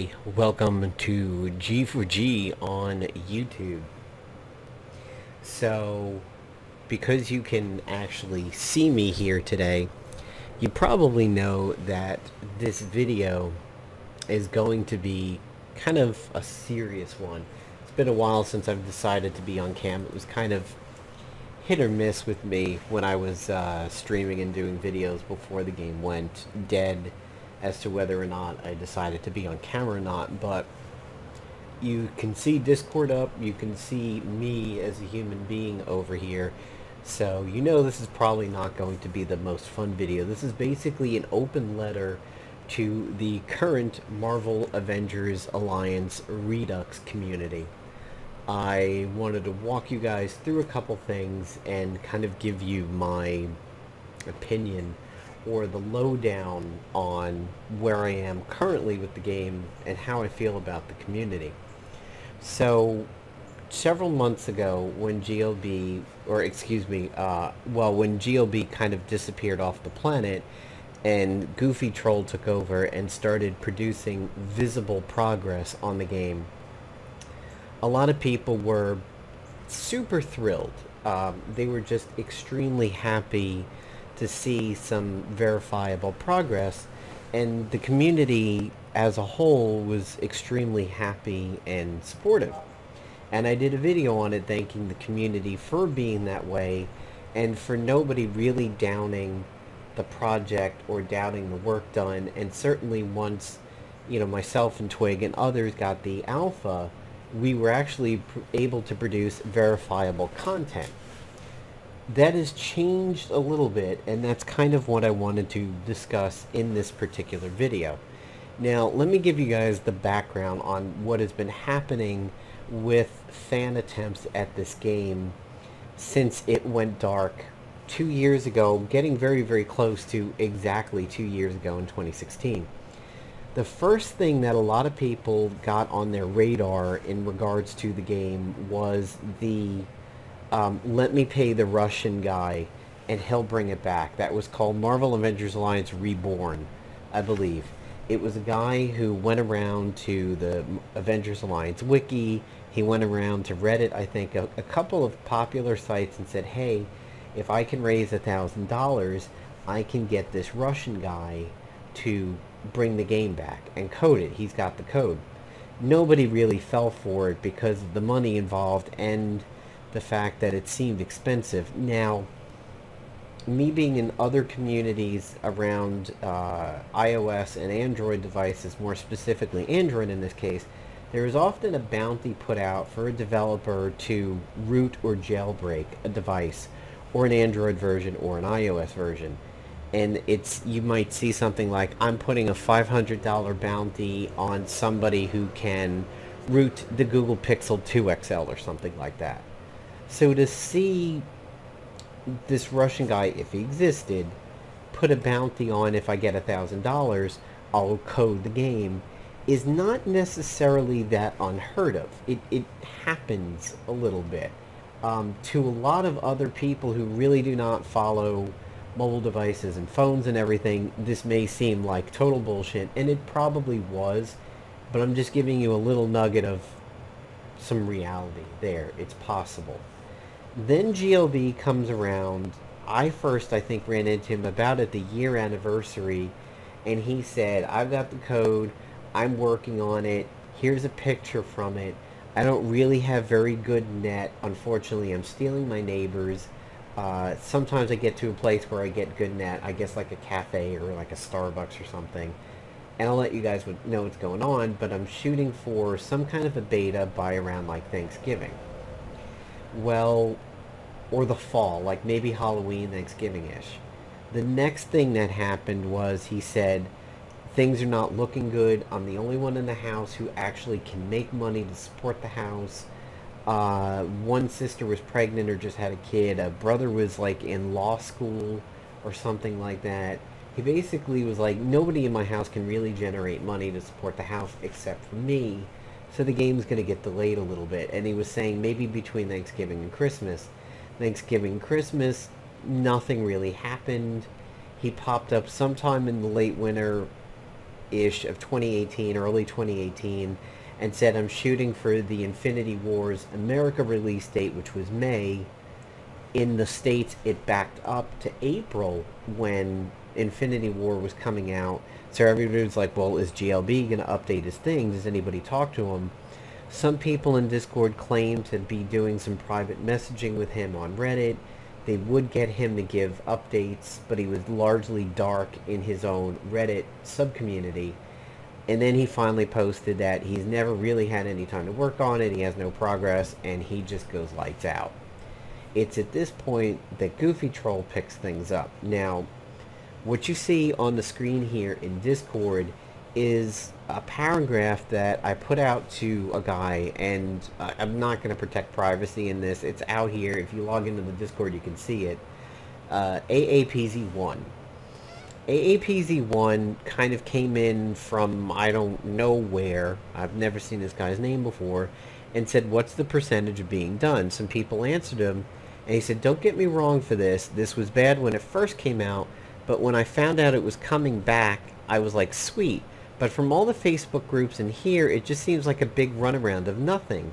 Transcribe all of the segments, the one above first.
everybody, welcome to G4G on YouTube. So, because you can actually see me here today, you probably know that this video is going to be kind of a serious one. It's been a while since I've decided to be on cam. It was kind of hit or miss with me when I was streaming and doing videos before the game went dead as to whether or not I decided to be on camera or not. But you can see Discord up, you can see me as a human being over here, so you know this is probably not going to be the most fun video. This is basically an open letter to the current Marvel Avengers Alliance Redux community. I wanted to walk you guys through a couple things and kind of give you my opinion or the lowdown on where I am currently with the game and how I feel about the community. So, several months ago when GLB, when GLB kind of disappeared off the planet and Goofy Troll took over and started producing visible progress on the game, a lot of people were super thrilled. They were just extremely happy to see some verifiable progress, and the community as a whole was extremely happy and supportive. And I did a video on it thanking the community for being that way and for nobody really downing the project or doubting the work done. And certainly once, myself and Twig and others got the alpha, we were actually able to produce verifiable content. That has changed a little bit, and that's kind of what I wanted to discuss in this particular video. Now, let me give you guys the background on what has been happening with fan attempts at this game since it went dark 2 years ago, getting very, very close to exactly 2 years ago in 2016. The first thing that a lot of people got on their radar in regards to the game was the let me pay the Russian guy and he'll bring it back. That was called Marvel Avengers Alliance Reborn, I believe. It was a guy who went around to the Avengers Alliance wiki. He went around to Reddit, I think, a couple of popular sites and said, hey, if I can raise $1,000, I can get this Russian guy to bring the game back and code it. He's got the code. Nobody really fell for it because of the money involved and the fact that it seemed expensive. Now, me being in other communities around iOS and Android devices, more specifically Android in this case, there is often a bounty put out for a developer to root or jailbreak a device, or an Android version or an iOS version. And you might see something like, I'm putting a $500 bounty on somebody who can root the Google Pixel 2 XL or something like that. So to see this Russian guy, if he existed, put a bounty on, if I get $1,000, I'll code the game, is not necessarily that unheard of. It happens a little bit. To a lot of other people who really do not follow mobile devices and phones and everything, this may seem like total bullshit, and it probably was, but I'm just giving you a little nugget of some reality there. It's possible. Then GLB comes around. I think, ran into him about at the year anniversary, and he said, I've got the code, I'm working on it, here's a picture from it. I don't really have very good net. Unfortunately, I'm stealing my neighbor's. Sometimes I get to a place where I get good net, I guess like a cafe or like a Starbucks or something, and I'll let you guys know what's going on, but I'm shooting for some kind of a beta by around like Thanksgiving. Well, or the fall, like maybe Halloween, Thanksgiving-ish. The next thing that happened was he said, things are not looking good, I'm the only one in the house who actually can make money to support the house. One sister was pregnant or just had a kid. A brother was like in law school or something like that. He basically was like, nobody in my house can really generate money to support the house except for me. So the game's going to get delayed a little bit. And he was saying maybe between Thanksgiving and Christmas. Thanksgiving, Christmas, nothing really happened. He popped up sometime in the late winter ish of 2018, early 2018, and said I'm shooting for the Infinity Wars America release date, which was May. In the States, it backed up to April when Infinity War was coming out. So everybody was like, well, is GLB going to update his thing? Does anybody talk to him? Some people in Discord claim to be doing some private messaging with him on Reddit. They would get him to give updates, but he was largely dark in his own Reddit subcommunity. And then he finally posted that he's never really had any time to work on it, he has no progress, and he just goes lights out. It's at this point that Goofy Troll picks things up. Now, what you see on the screen here in Discord is a paragraph that I put out to a guy, and I'm not going to protect privacy in this. It's out here. If you log into the Discord, you can see it. AAPZ1. AAPZ1 kind of came in from I don't know where. I've never seen this guy's name before, and said, what's the percentage of being done? Some people answered him, and he said, don't get me wrong for this. This was bad when it first came out, but when I found out it was coming back, I was like, sweet. But from all the Facebook groups in here, it just seems like a big runaround of nothing.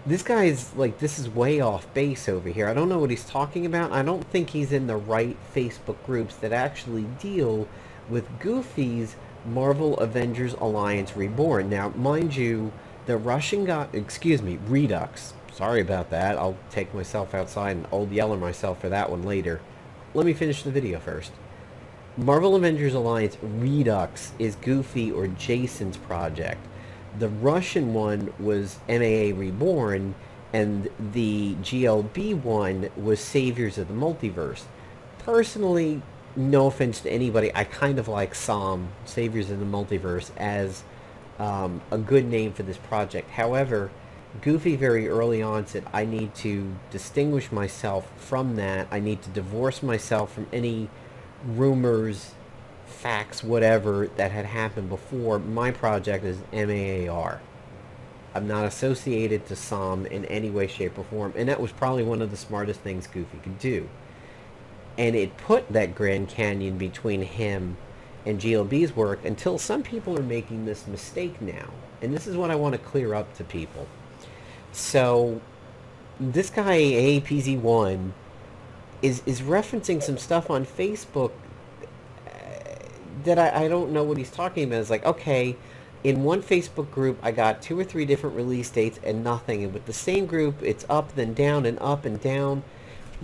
This guy's like, this is way off base over here. I don't know what he's talking about. I don't think he's in the right Facebook groups that actually deal with Goofy's Marvel Avengers Alliance Reborn. Now, mind you, the Russian guy, excuse me, Redux. Sorry about that. I'll take myself outside and I'll yell at myself for that one later. Let me finish the video first. Marvel Avengers Alliance Redux is Goofy or Jason's project. The Russian one was MAA Reborn, and the GLB one was Saviors of the Multiverse. Personally, no offense to anybody, I kind of like SOM, Saviors of the Multiverse, as a good name for this project. However, Goofy very early on said, I need to distinguish myself from that. I need to divorce myself from any rumors, facts, whatever that had happened before. My project is MAAR. I'm not associated to SOM in any way, shape, or form, and that was probably one of the smartest things Goofy could do. And it put that Grand Canyon between him and GLB's work until some people are making this mistake now. And this is what I want to clear up to people. So, this guy, AAPZ1, is referencing some stuff on Facebook that I don't know what he's talking about. It's like, okay, in one Facebook group, I got 2 or 3 different release dates and nothing. And with the same group, it's up, then down, and up, and down.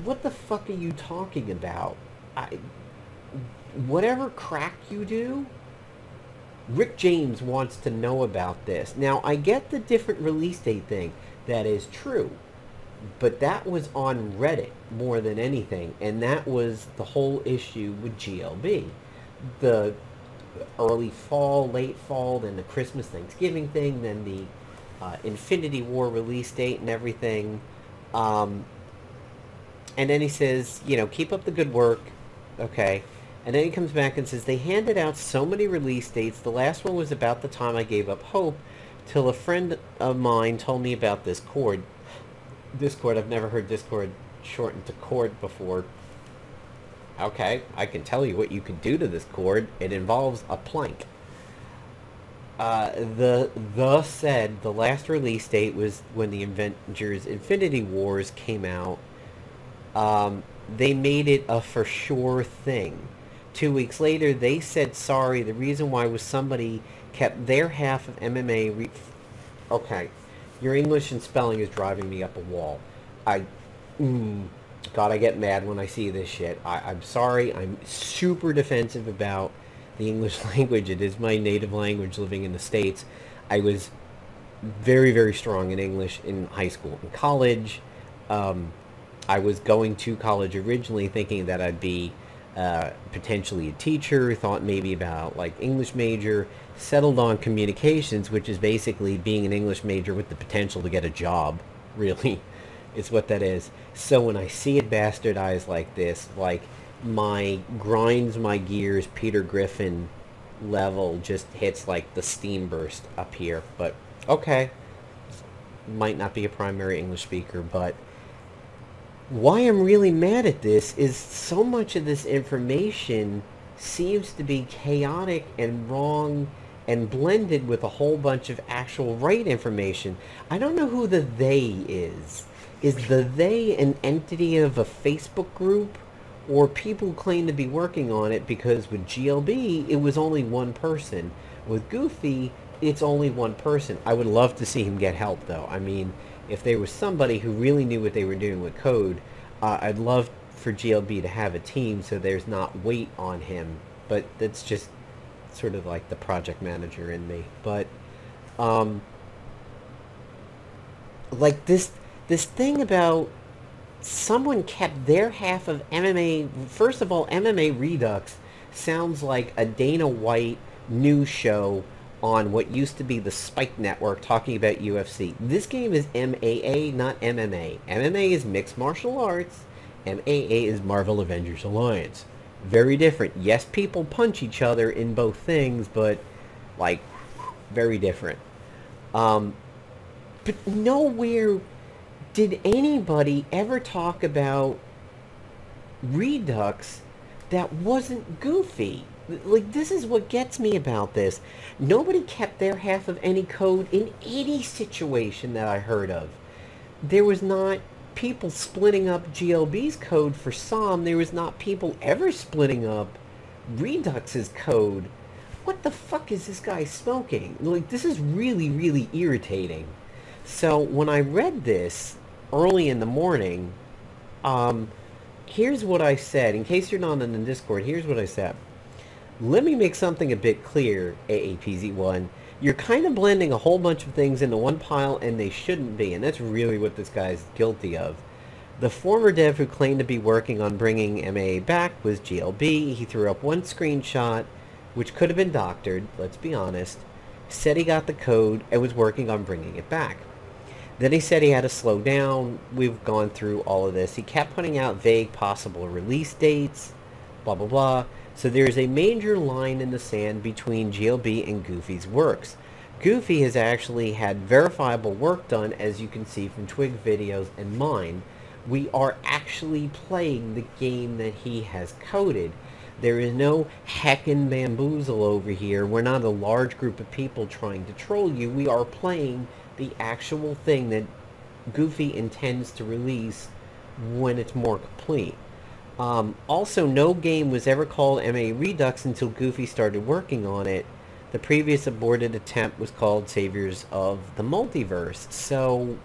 What the fuck are you talking about? Whatever crack you do, Rick James wants to know about this. Now, I get the different release date thing. That is true. But that was on Reddit more than anything. And that was the whole issue with GLB. The early fall, late fall, then the Christmas Thanksgiving thing, then the Infinity War release date and everything. And then he says, you know, keep up the good work. Okay. And then he comes back and says, they handed out so many release dates. The last one was about the time I gave up hope, till a friend of mine told me about this cord. Discord, I've never heard Discord shortened to cord before. Okay, I can tell you what you can do to this cord. It involves a plank. The said the last release date was when the Avengers Infinity Wars came out. They made it a for sure thing. 2 weeks later, they said sorry. The reason why was somebody kept their half of MMA. Okay, your English and spelling is driving me up a wall. God, I get mad when I see this shit. I'm sorry. I'm super defensive about the English language. It is my native language living in the States. I was very, very strong in English in high school. In college, I was going to college originally thinking that I'd be potentially a teacher, thought maybe about like English major, settled on communications, which is basically being an English major with the potential to get a job, really. It's what that is. So when I see it bastardized like this, like my grinds my gears Peter Griffin level just hits like the steam burst up here. But okay, might not be a primary English speaker, but why I'm really mad at this is so much of this information seems to be chaotic and wrong and blended with a whole bunch of actual right information. I don't know who the they is. Is the they an entity of a Facebook group? Or people who claim to be working on it, because with GLB, it was only one person. With Goofy, it's only one person. I would love to see him get help, though. I mean, if there was somebody who really knew what they were doing with code, I'd love for GLB to have a team so there's not weight on him. But that's just sort of like the project manager in me. But, like this thing about someone kept their half of MMA. First of all, MMA Redux sounds like a Dana White news show on what used to be the Spike Network talking about UFC. This game is MAA, not MMA. MMA is Mixed Martial Arts. MAA is Marvel Avengers Alliance. Very different. Yes, people punch each other in both things, but, like, very different. But nowhere did anybody ever talk about Redux that wasn't Goofy. Like, this is what gets me about this. Nobody kept their half of any code in any situation that I heard of. There was not people splitting up GLB's code for SOM. There was not people ever splitting up Redux's code. What the fuck is this guy smoking? Like, this is really, really irritating. So when I read this early in the morning, here's what I said. In case you're not in the Discord, here's what I said. Let me make something a bit clear, AAPZ1. You're kind of blending a whole bunch of things into one pile, and they shouldn't be, and that's really what this guy's guilty of. The former dev who claimed to be working on bringing MAA back was GLB. He threw up one screenshot, which could have been doctored, let's be honest, said he got the code and was working on bringing it back. Then he said he had to slow down. We've gone through all of this. He kept putting out vague possible release dates, blah, blah, blah. So there's a major line in the sand between GLB and Goofy's works. Goofy has actually had verifiable work done, as you can see from Twig videos and mine. We are actually playing the game that he has coded. There is no heckin' bamboozle over here. We're not a large group of people trying to troll you. We are playing the actual thing that Goofy intends to release when it's more complete. Also, no game was ever called MA Redux until Goofy started working on it. The previous aborted attempt was called Saviors of the Multiverse. So,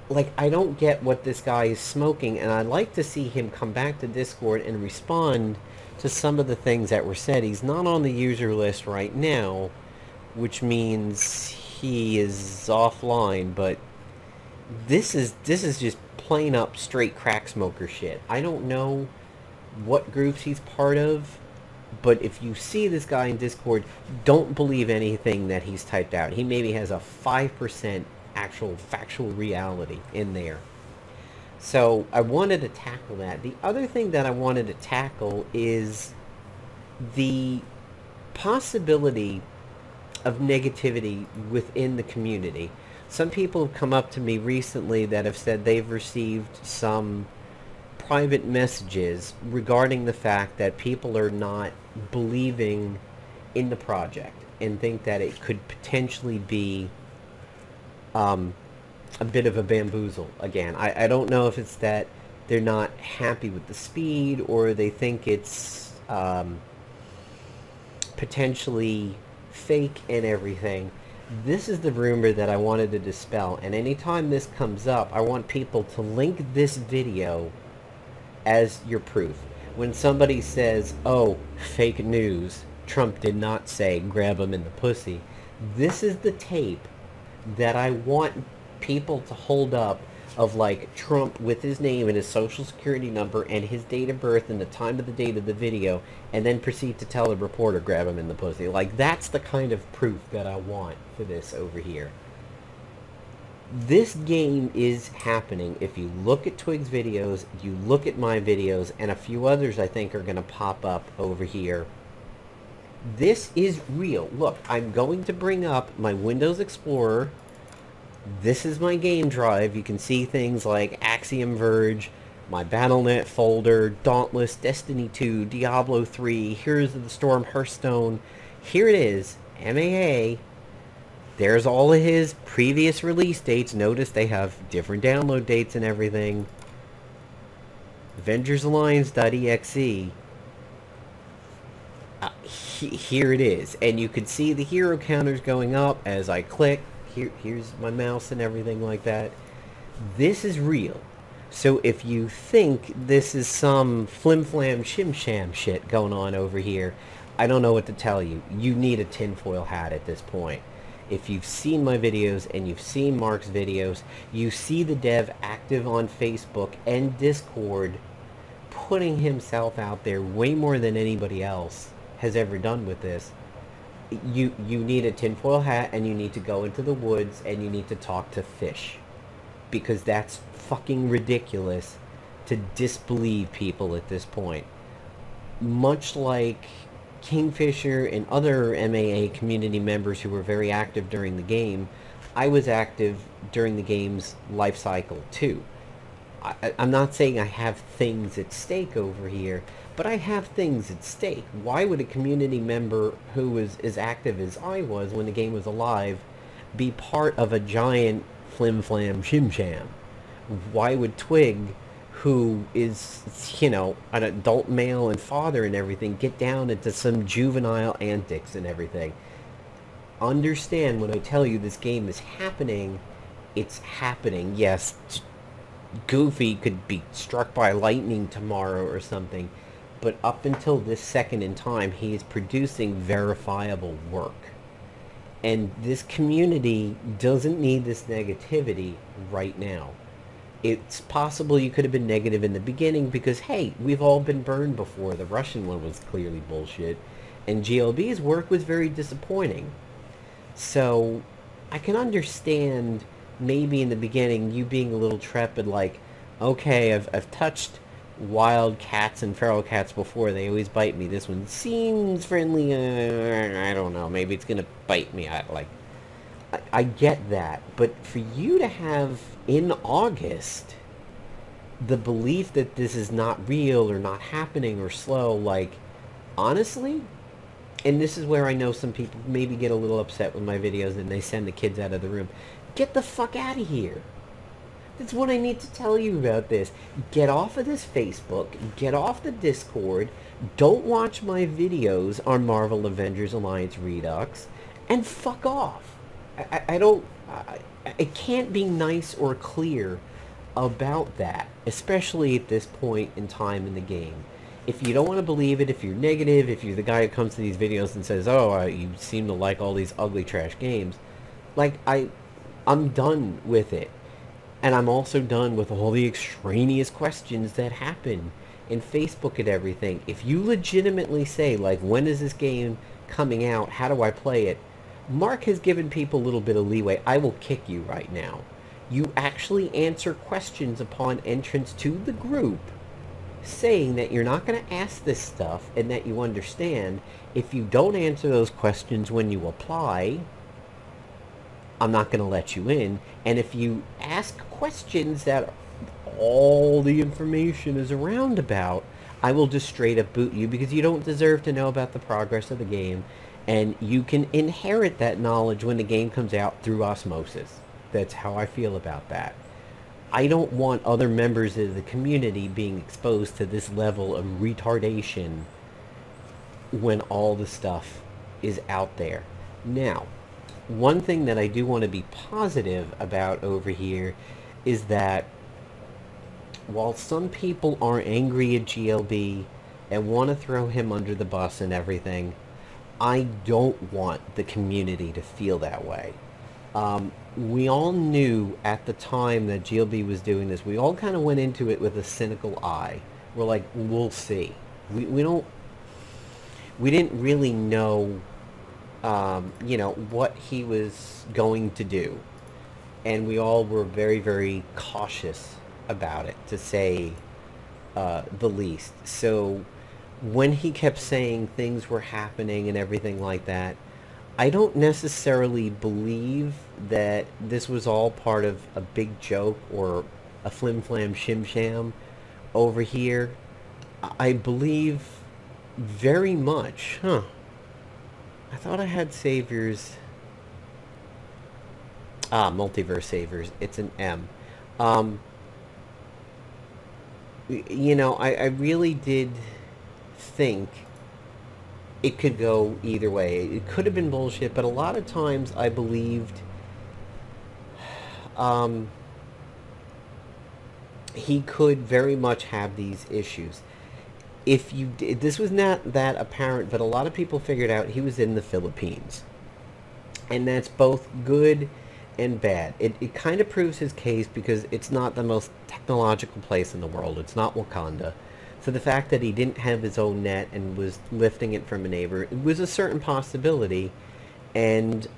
like, I don't get what this guy is smoking, and I'd like to see him come back to Discord and respond to some of the things that were said. He's not on the user list right now, which means he is offline, but this is just plain up straight crack smoker shit. I don't know what groups he's part of, but if you see this guy in Discord, don't believe anything that he's typed out. He maybe has a 5% actual factual reality in there. So I wanted to tackle that. The other thing that I wanted to tackle is the possibility of negativity within the community. Some people have come up to me recently that have said they've received some private messages regarding the fact that people are not believing in the project and think that it could potentially be a bit of a bamboozle again. I don't know if it's that they're not happy with the speed, or they think it's potentially fake and everything. This is the rumor that I wanted to dispel, and anytime this comes up, I want people to link this video as your proof. When somebody says, oh, fake news, Trump did not say grab him in the pussy, this is the tape that I want people to hold up of, like, Trump with his name and his social security number and his date of birth and the time of the date of the video, and then proceed to tell a reporter grab him in the pussy. Like, that's the kind of proof that I want for this over here. This game is happening. If you look at Twig's videos, you look at my videos, and a few others I think are going to pop up over here. This is real. Look, I'm going to bring up my Windows Explorer. This is my game drive. You can see things like Axiom Verge, my Battle.net folder, Dauntless, Destiny 2, Diablo 3, Heroes of the Storm, Hearthstone. Here it is, MAA. There's all of his previous release dates. Notice they have different download dates and everything. AvengersAlliance.exe. Here it is. And you can see the hero counters going up as I click. Here's my mouse and everything like that. This is real. So if you think this is some flim-flam shim-sham shit going on over here, I don't know what to tell you. You need a tinfoil hat at this point. If you've seen my videos and you've seen Mark's videos, you see the dev active on Facebook and Discord putting himself out there way more than anybody else has ever done with this. You need a tinfoil hat, and you need to go into the woods and you need to talk to fish. Because that's fucking ridiculous to disbelieve people at this point. Much like Kingfisher and other MAA community members who were very active during the game, I was active during the game's life cycle too. I'm not saying I have things at stake over here, but I have things at stake. Why would a community member who was as active as I was when the game was alive be part of a giant flim-flam shim-sham? Why would Twig, who is, you know, an adult male and father and everything, get down into some juvenile antics and everything? Understand when I tell you this game is happening, it's happening. Yes, Goofy could be struck by lightning tomorrow or something, but up until this second in time, he is producing verifiable work. And this community doesn't need this negativity right now. It's possible you could have been negative in the beginning because, hey, we've all been burned before. The Russian one was clearly bullshit, and GLB's work was very disappointing. So I can understand maybe in the beginning you being a little trepid, like, okay, I've touched wild cats and feral cats before. They always bite me. This one seems friendly. I don't know. Maybe it's gonna bite me. I get that, but for you to have in August the belief that this is not real or not happening or slow, like, honestly, and this is where I know some people maybe get a little upset with my videos and they send the kids out of the room. Get the fuck out of here. That's what I need to tell you about this. Get off of this Facebook. Get off the Discord. Don't watch my videos on Marvel Avengers Alliance Redux. And fuck off. I can't be nice or clear about that, especially at this point in time in the game. If you don't want to believe it, if you're negative, if you're the guy who comes to these videos and says, oh, you seem to like all these ugly trash games, like, I'm done with it. And I'm also done with all the extraneous questions that happen in Facebook and everything. If you legitimately say, like, when is this game coming out? How do I play it? Mark has given people a little bit of leeway. I will kick you right now. You actually answer questions upon entrance to the group, saying that you're not going to ask this stuff and that you understand. If you don't answer those questions when you apply, I'm not going to let you in. And if you ask questions that all the information is around about, I will just straight up boot you because you don't deserve to know about the progress of the game. And you can inherit that knowledge when the game comes out through osmosis. That's how I feel about that. I don't want other members of the community being exposed to this level of retardation when all the stuff is out there. Now, one thing that I do want to be positive about over here is that while some people are angry at GLB and want to throw him under the bus and everything, I don't want the community to feel that way. We all knew at the time that GLB was doing this, we all kind of went into it with a cynical eye. We're like, we'll see. We didn't really know, you know, what he was going to do. And we all were very, very cautious about it, to say the least. So when he kept saying things were happening and everything like that, I don't necessarily believe that this was all part of a big joke or a flim-flam shim-sham, over here, I believe very much. Huh. I thought I had saviors. Multiverse saviors. It's an M. Um, I really did think it could go either way. It could have been bullshit, but a lot of times I believed um, he could very much have these issues. If you did, this was not that apparent, but a lot of people figured out he was in the Philippines, and that's both good and bad. It kind of proves his case because it's not the most technological place in the world. It's not Wakanda. So the fact that he didn't have his own net and was lifting it from a neighbor, it was a certain possibility. And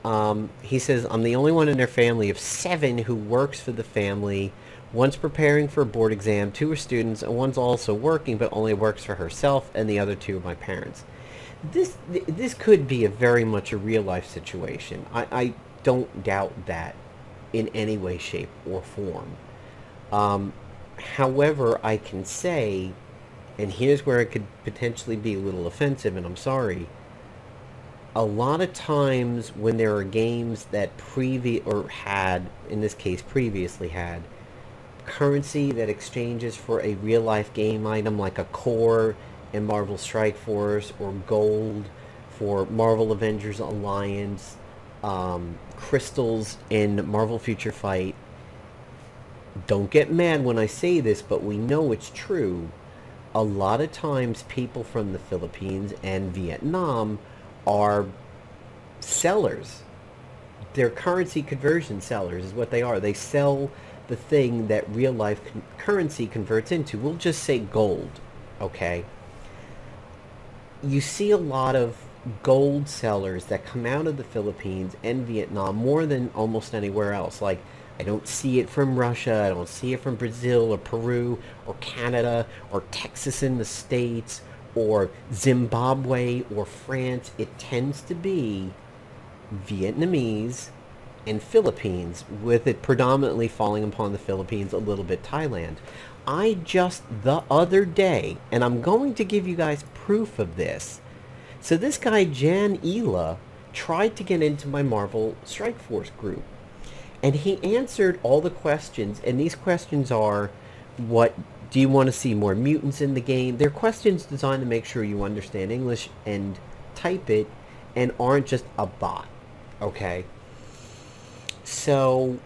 he says, I'm the only one in their family of 7 who works for the family. One's preparing for a board exam, 2 are students, and one's also working but only works for herself, and the other 2 are my parents. This could be a very much a real life situation. I don't doubt that in any way, shape, or form. However, I can say, and here's where it could potentially be a little offensive, and I'm sorry, a lot of times when there are games that in this case previously had, currency that exchanges for a real life game item like a core in Marvel Strike Force, or gold for Marvel Avengers Alliance, crystals in Marvel Future Fight. Don't get mad when I say this, but we know it's true. A lot of times people from the Philippines and Vietnam are sellers. They're currency conversion sellers is what they are. They sell the thing that real life currency converts into. We'll just say gold, okay? You see a lot of gold sellers that come out of the Philippines and Vietnam more than almost anywhere else. Like, I don't see it from Russia, I don't see it from Brazil or Peru or Canada or Texas in the States or Zimbabwe or France. It tends to be Vietnamese and Philippines, with it predominantly falling upon the Philippines, a little bit Thailand. I just the other day, and I'm going to give you guys proof of this. So this guy Jan Ela tried to get into my Marvel Strike Force group, and he answered all the questions, and these questions are, what do you want to see more mutants in the game? They're questions designed to make sure you understand English and type it and aren't just a bot, okay? So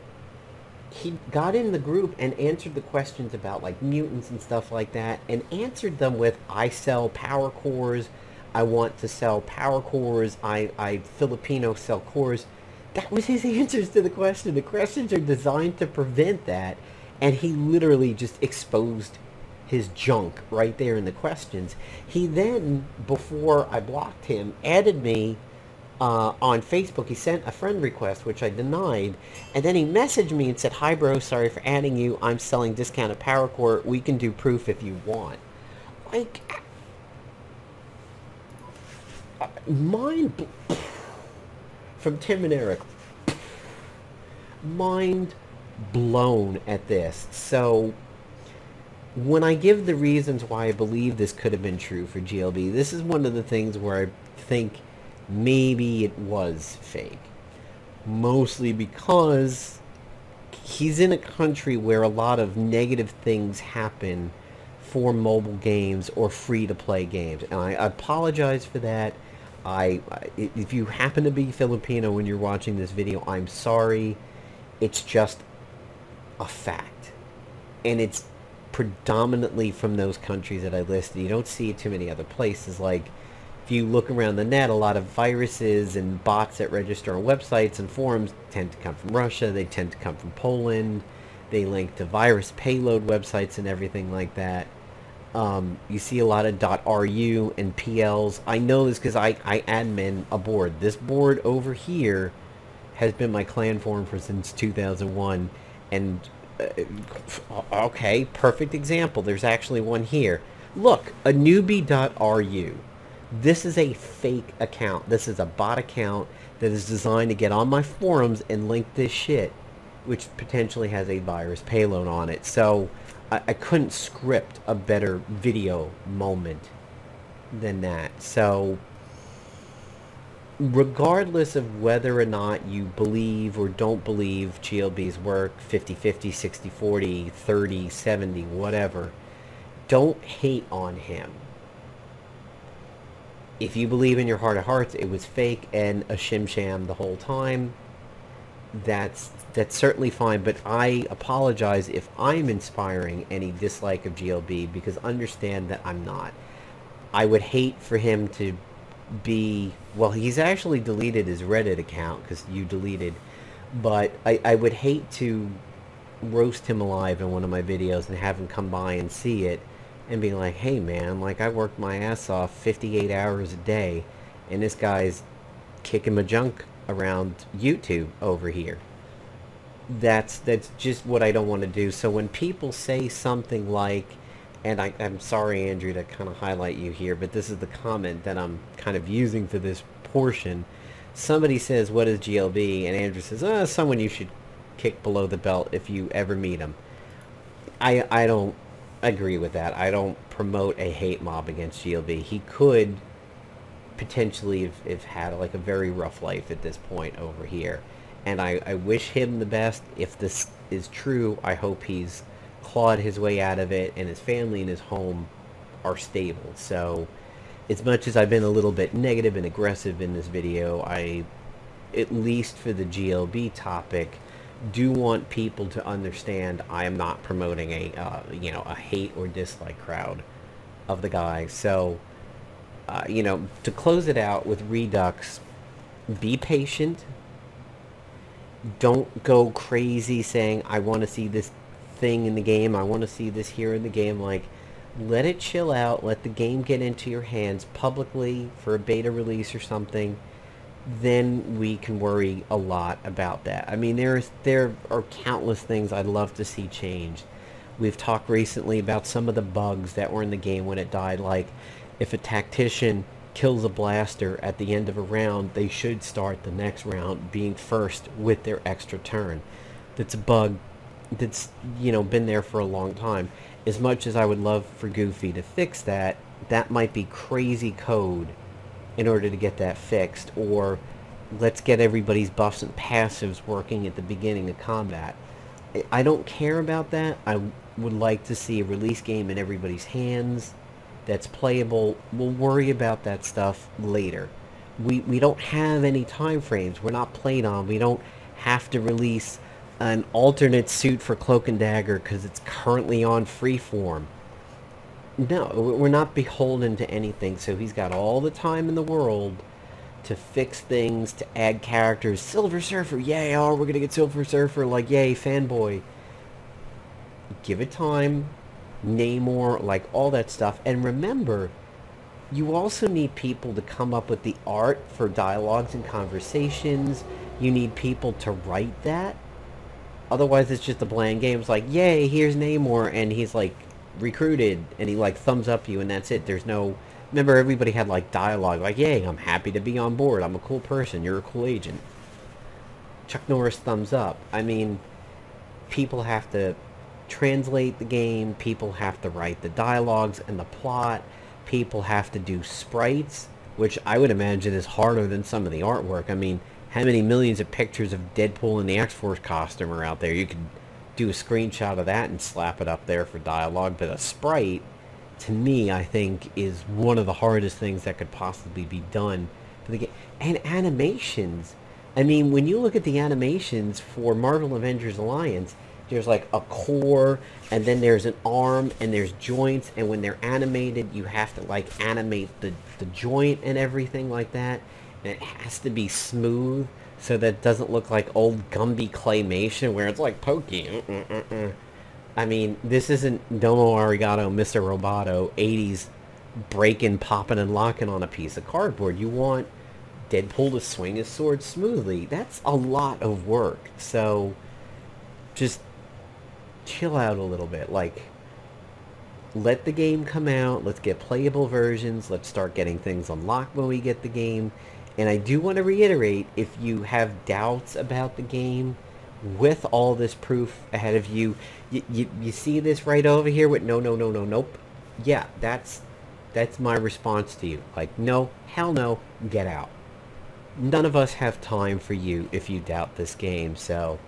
he got in the group and answered the questions about like mutants and stuff like that, and answered them with, I sell power cores, I want to sell power cores, I Filipino sell cores. That was his answers to the question. The questions are designed to prevent that, and he literally just exposed his junk right there in the questions. He then, before I blocked him, added me on Facebook. He sent a friend request, which I denied, and then he messaged me and said, hi bro, sorry for adding you, I'm selling discounted power core, we can do proof if you want. Like, from Tim and Eric, mind blown at this. So when I give the reasons why I believe this could have been true for GLB, this is one of the things where I think maybe it was fake. Mostly because he's in a country where a lot of negative things happen for mobile games or free-to-play games. And I apologize for that. If you happen to be Filipino when you're watching this video, I'm sorry. It's just a fact. And it's predominantly from those countries that I listed. You don't see it too many other places. Like, if you look around the net, a lot of viruses and bots that register on websites and forums tend to come from Russia. They tend to come from Poland. They link to virus payload websites and everything like that. You see a lot of .ru and PLs. I know this because I admin a board. This board over here has been my clan forum for since 2001. And, okay, perfect example. There's actually one here. Look, a newbie.ru. This is a fake account. This is a bot account that is designed to get on my forums and link this shit, which potentially has a virus payload on it. So I couldn't script a better video moment than that. So regardless of whether or not you believe or don't believe GLB's work, 50-50, 60-40, 30-70, whatever, don't hate on him. If you believe in your heart of hearts it was fake and a shim-sham the whole time, that's certainly fine, but I apologize if I'm inspiring any dislike of GLB, because understand that I'm not. I would hate for him to be, well, he's actually deleted his Reddit account because you deleted, but I would hate to roast him alive in one of my videos and have him come by and see it and be like, hey man, like I worked my ass off 58 hours a day and this guy's kicking my junk around YouTube over here. That's just what I don't want to do. So when people say something like, and I'm sorry, Andrew, to kind of highlight you here, but this is the comment that I'm kind of using for this portion. Somebody says, what is GLB? And Andrew says, someone you should kick below the belt if you ever meet him. I don't agree with that. I don't promote a hate mob against GLB. He could potentially have had like a very rough life at this point over here. And I wish him the best. If this is true, I hope he's clawed his way out of it and his family and his home are stable. So as much as I've been a little bit negative and aggressive in this video, I, at least for the GLB topic, do want people to understand I am not promoting a a hate or dislike crowd of the guy. So to close it out with Redux, be patient. Don't go crazy saying I want to see this thing in the game, I want to see this here in the game. Like, let it chill out, let the game get into your hands publicly for a beta release or something. Then we can worry a lot about that. I mean, there are countless things I'd love to see changed. We've talked recently about some of the bugs that were in the game when it died, like if a tactician kills a blaster at the end of a round, they should start the next round being first with their extra turn. That's a bug that's been there for a long time. As much as I would love for Goofy to fix that, that might be crazy code in order to get that fixed. Or let's get everybody's buffs and passives working at the beginning of combat. I don't care about that. I would like to see a release game in everybody's hands that's playable. We'll worry about that stuff later. We don't have any time frames. We're not played on. We don't have to release an alternate suit for Cloak and Dagger because it's currently on freeform. No, we're not beholden to anything. So he's got all the time in the world to fix things, to add characters. Silver Surfer, yay! Oh, we're gonna get Silver Surfer. Like, yay, fanboy. Give it time. Namor, like all that stuff. And remember, you also need people to come up with the art for dialogues and conversations. You need people to write that. Otherwise, it's just a bland game. It's like, yay, here's Namor, and he's like recruited, and he like thumbs up you, and that's it. There's no. Remember, everybody had like dialogue, like, yay, I'm happy to be on board. I'm a cool person. You're a cool agent. Chuck Norris thumbs up. I mean, people have to translate the game. People have to write the dialogues and the plot. People have to do sprites, which I would imagine is harder than some of the artwork. I mean, how many millions of pictures of Deadpool in the X-Force costume are out there? You could do a screenshot of that and slap it up there for dialogue, but a sprite, to me, I think, is one of the hardest things that could possibly be done for the game. And animations. I mean, when you look at the animations for Marvel Avengers Alliance, there's like a core, and then there's an arm, and there's joints, and when they're animated, you have to like animate the joint and everything like that. And it has to be smooth so that it doesn't look like old Gumby claymation where it's like pokey. I mean, this isn't Domo Arigato, Mr. Roboto, 80s breaking, popping, and locking on a piece of cardboard. You want Deadpool to swing his sword smoothly. That's a lot of work. So just chill out a little bit. Like, let the game come out. Let's get playable versions. Let's start getting things unlocked when we get the game. And I do want to reiterate, if you have doubts about the game, with all this proof ahead of you, you see this right over here with no, no, no, no, nope. Yeah, that's my response to you. Like, no, hell no, get out. None of us have time for you if you doubt this game. So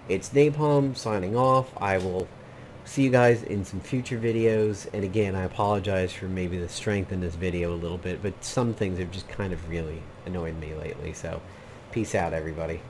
it's Napalm signing off. I will see you guys in some future videos. And again, I apologize for maybe the strength in this video a little bit, but some things have just kind of really annoyed me lately. So peace out, everybody.